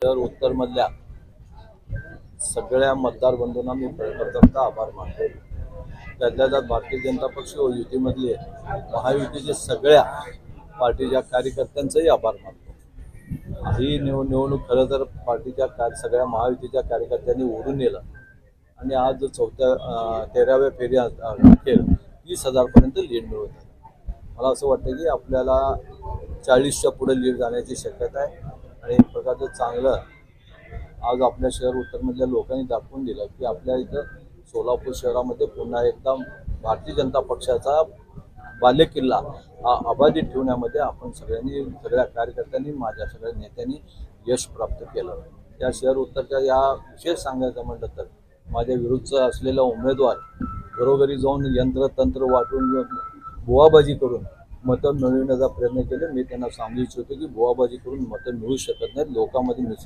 तर उत्तरमधल्या सगळ्या मतदार बंधूंना मी प्रथमतः आभार मानतो. त्यातल्या त्यात भारतीय जनता पक्ष व युतीमधले महायुतीचे सगळ्या पार्टीच्या कार्यकर्त्यांचाही आभार मानतो. ही निवडणूक खरं तर पार्टीच्या सगळ्या महायुतीच्या कार्यकर्त्यांनी ओढून नेलं आणि आज 13व्या फेरी अखेर 30,000पर्यंत लीड मिळवत आहे. मला असं वाटतं की आपल्याला 40च्या पुढे लीड जाण्याची शक्यता आहे आणि एक प्रकारचं चांगलं आज आपल्या शहर उत्तरमधल्या लोकांनी दाखवून दिलं की आपल्या इथं सोलापूर शहरामध्ये पुन्हा एकदा भारतीय जनता पक्षाचा बालेकिल्ला हा अबाधित ठेवण्यामध्ये आपण सगळ्या कार्यकर्त्यांनी माझ्या सगळ्या नेत्यांनी यश प्राप्त केलं. या शहर उत्तरच्या या विशेष सांगायचं म्हटलं तर माझ्या विरुद्धचा असलेला उमेदवार घरोघरी जाऊन तंत्र वाटून बुवाबाजी करून मतं मिळविण्याचा प्रयत्न केले. मी त्यांना सांगू इच्छितो की बुवाबाजी करून मतं मिळू शकत नाहीत. लोकांमध्ये मिसळ